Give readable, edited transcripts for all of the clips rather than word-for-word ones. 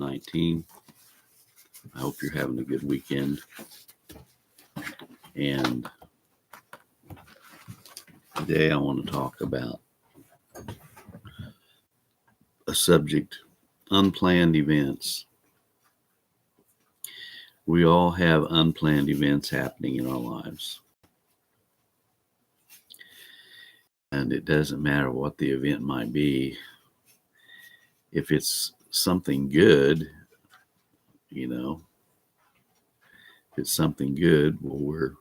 19. I hope you're having a good weekend. And today I want to talk about a subject, unplanned events. We all have unplanned events happening in our lives. And it doesn't matter what the event might be. If it's something good, if it's something good, well, we're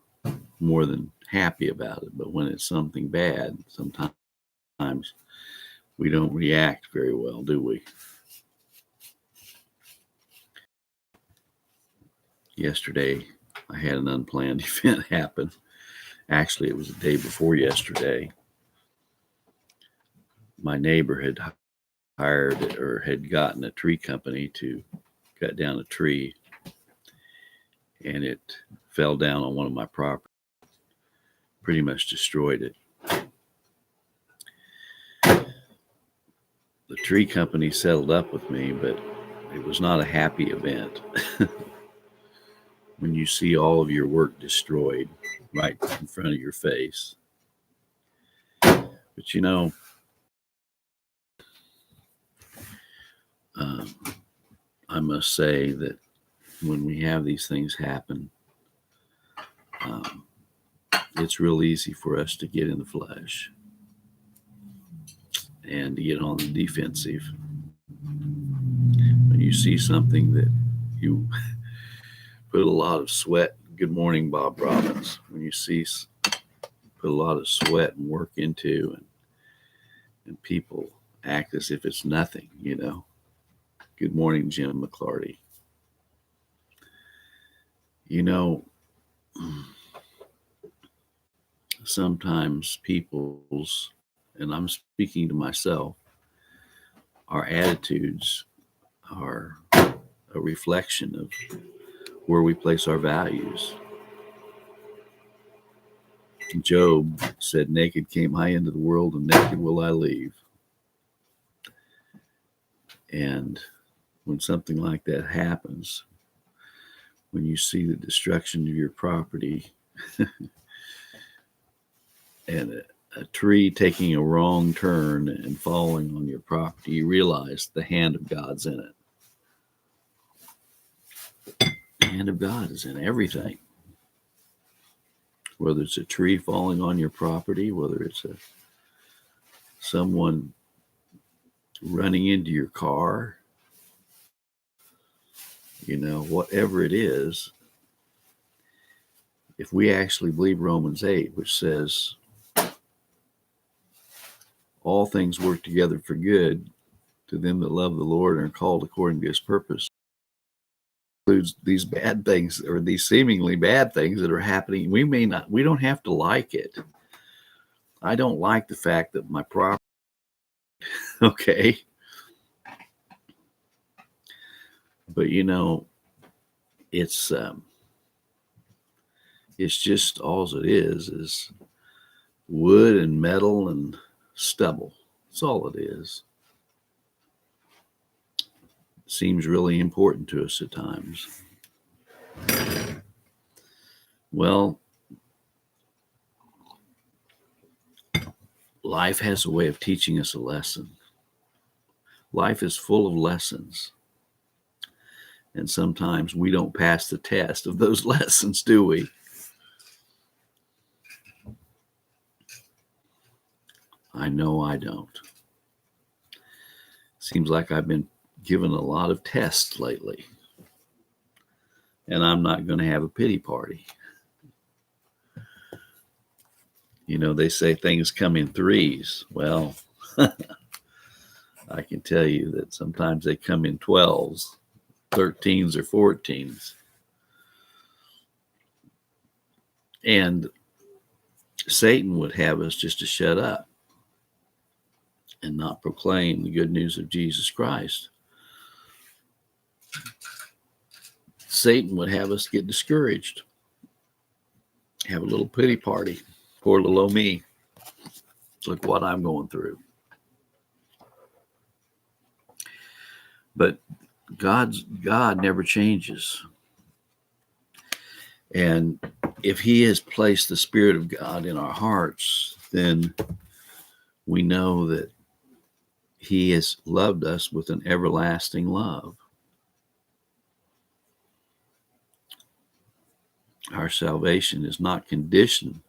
more than happy about it. But when it's something bad, sometimes we don't react very well, do we? Yesterday, I had an unplanned event happen. Actually, it was the day before yesterday. My neighbor had hired or had gotten a tree company to cut down a tree, and it fell down on one of my properties, pretty much destroyed it. The tree company settled up with me, but it was not a happy event. When you see all of your work destroyed right in front of your face. But I must say that when we have these things happen, it's real easy for us to get in the flesh and to get on the defensive. When you see something that you put a lot of sweat, good morning, Bob Robbins, when you see put a lot of sweat and work into, and people act as if it's nothing, Good morning, Jim McClarty. Sometimes people's, and I'm speaking to myself, our attitudes are a reflection of where we place our values. Job said, "Naked came I into the world, and naked will I leave." And when something like that happens, when you see the destruction of your property and a tree taking a wrong turn and falling on your property, you realize the hand of God's in it. The hand of God is in everything. Whether it's a tree falling on your property, whether it's someone running into your car, whatever it is, if we actually believe Romans 8, which says all things work together for good to them that love the Lord and are called according to his purpose, includes these bad things or these seemingly bad things that are happening. We don't have to like it. I don't like the fact that my property, okay. But it's just all it is wood and metal and stubble. That's all it is. Seems really important to us at times. Well, life has a way of teaching us a lesson. Life is full of lessons. And sometimes we don't pass the test of those lessons, do we? I know I don't. Seems like I've been given a lot of tests lately. And I'm not going to have a pity party. They say things come in threes. Well, I can tell you that sometimes they come in 12s, 13s, or 14s. And Satan would have us just to shut up and not proclaim the good news of Jesus Christ. Satan would have us get discouraged, have a little pity party. Poor little old me. Look what I'm going through. But God never changes. And if he has placed the Spirit of God in our hearts, then we know that he has loved us with an everlasting love. Our salvation is not conditioned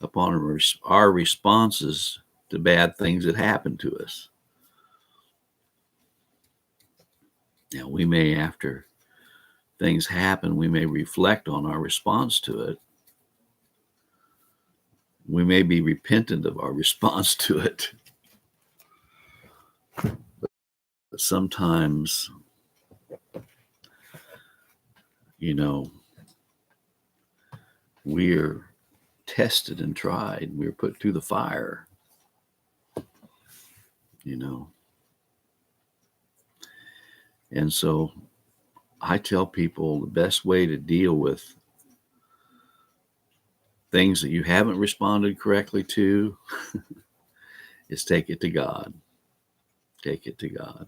upon our responses to bad things that happen to us. Now, we may, after things happen, we may reflect on our response to it. We may be repentant of our response to it. But sometimes, we're tested and tried. We're put through the fire, And so I tell people the best way to deal with things that you haven't responded correctly to is take it to God. Take it to God.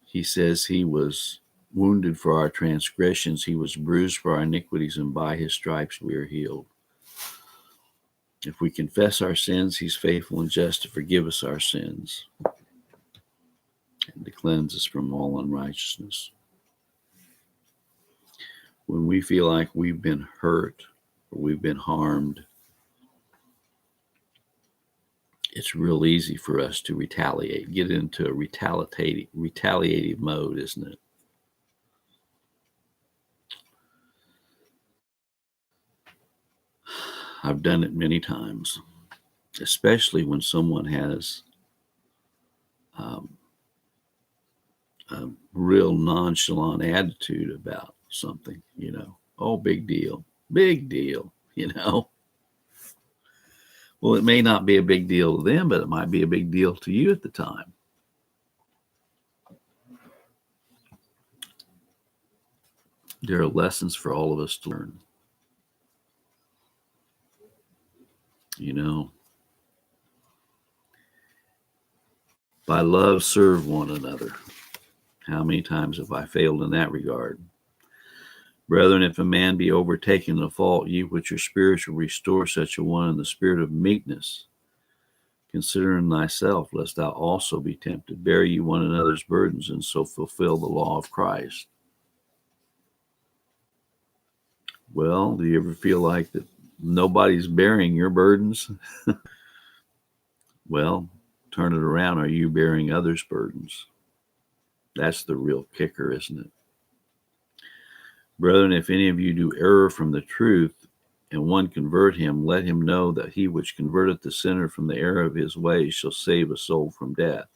He says he was wounded for our transgressions. He was bruised for our iniquities, and by his stripes we are healed. If we confess our sins, he's faithful and just to forgive us our sins and to cleanse us from all unrighteousness. When we feel like we've been hurt or we've been harmed, it's real easy for us to retaliate, get into a retaliative mode, isn't it? I've done it many times, especially when someone has a real nonchalant attitude about something, Oh, big deal, big deal, Well, it may not be a big deal to them, but it might be a big deal to you at the time. There are lessons for all of us to learn. By love, serve one another. How many times have I failed in that regard? Brethren, if a man be overtaken in a fault, ye which are spiritual, restore such a one in the spirit of meekness, considering thyself, lest thou also be tempted. Bear ye one another's burdens, and so fulfill the law of Christ. Well, do you ever feel like that nobody's bearing your burdens? Well, turn it around. Are you bearing others' burdens? That's the real kicker, isn't it? Brethren, if any of you do err from the truth, and one convert him, let him know that he which converteth the sinner from the error of his ways shall save a soul from death,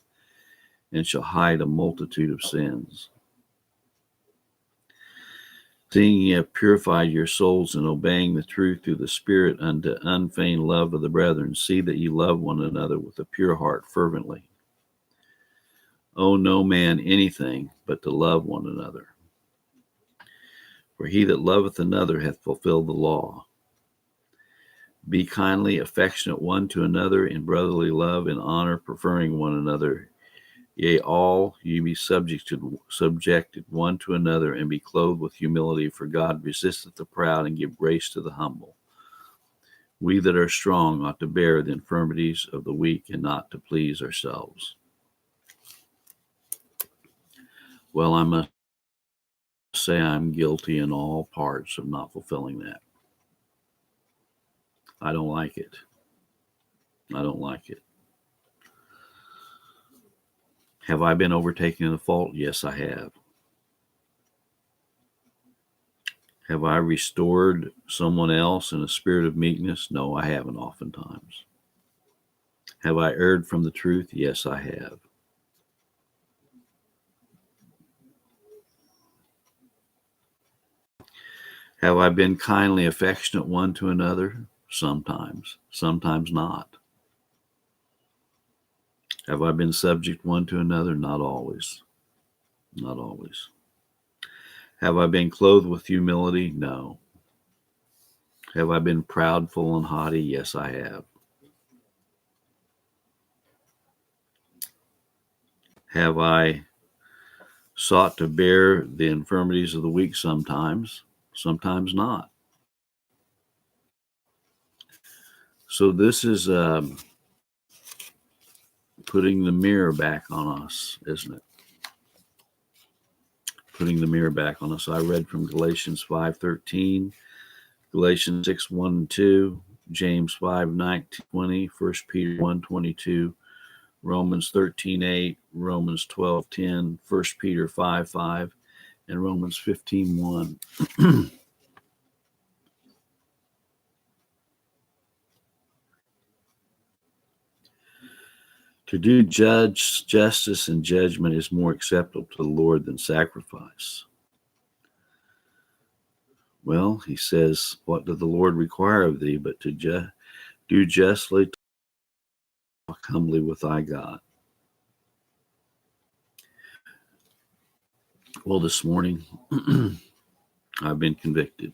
and shall hide a multitude of sins. Seeing ye have purified your souls in obeying the truth through the Spirit unto unfeigned love of the brethren, see that ye love one another with a pure heart fervently. Owe no man anything but to love one another. For he that loveth another hath fulfilled the law. Be kindly affectionate one to another in brotherly love and honor, preferring one another. Yea, all ye be subjected one to another, and be clothed with humility, for God resisteth the proud and give grace to the humble. We that are strong ought to bear the infirmities of the weak, and not to please ourselves. Well, I must say I'm guilty in all parts of not fulfilling that. I don't like it. I don't like it. Have I been overtaken in a fault? Yes, I have. Have I restored someone else in a spirit of meekness? No, I haven't oftentimes. Have I erred from the truth? Yes, I have. Have I been kindly affectionate one to another? Sometimes. Sometimes not. Have I been subject one to another? Not always. Not always. Have I been clothed with humility? No. Have I been proudful and haughty? Yes, I have. Have I sought to bear the infirmities of the weak sometimes? Sometimes not. So this is putting the mirror back on us, isn't it? Putting the mirror back on us. I read from Galatians 5:13, Galatians 6:1-2, James 5:19-20, 1 Peter 1:22, Romans 13:8, Romans 12:10, 1 Peter 5:5, and Romans 15:1. To do justice and judgment is more acceptable to the Lord than sacrifice. Well, he says, what does the Lord require of thee but to do justly, to walk humbly with thy God? Well, this morning, I've been convicted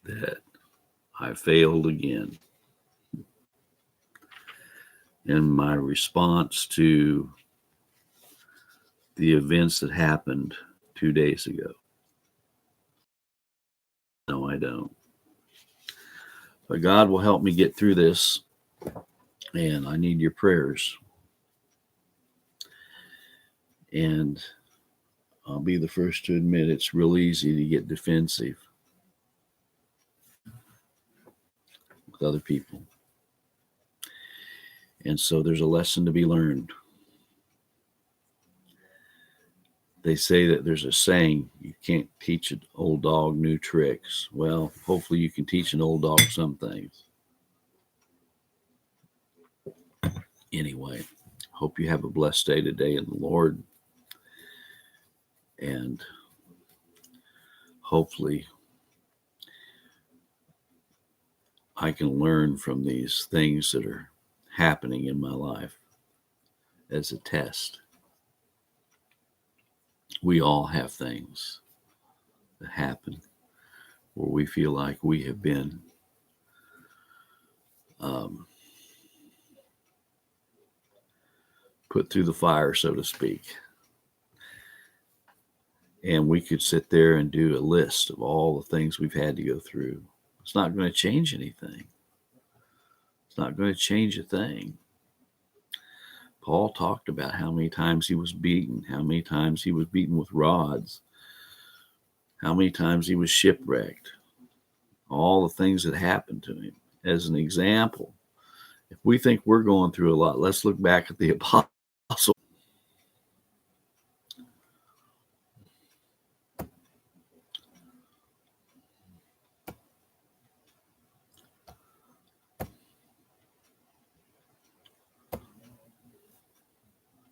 that I failed again in my response to the events that happened 2 days ago. No, I don't. But God will help me get through this, and I need your prayers. And I'll be the first to admit it's real easy to get defensive with other people. And so there's a lesson to be learned. They say that there's a saying, you can't teach an old dog new tricks. Well, hopefully you can teach an old dog some things. Anyway, hope you have a blessed day today in the Lord. And hopefully I can learn from these things that are happening in my life as a test. We all have things that happen where we feel like we have been put through the fire, so to speak. And we could sit there and do a list of all the things we've had to go through. It's not going to change anything. It's not going to change a thing. Paul talked about how many times he was beaten, how many times he was beaten with rods, how many times he was shipwrecked, all the things that happened to him. As an example, if we think we're going through a lot, let's look back at the apostles.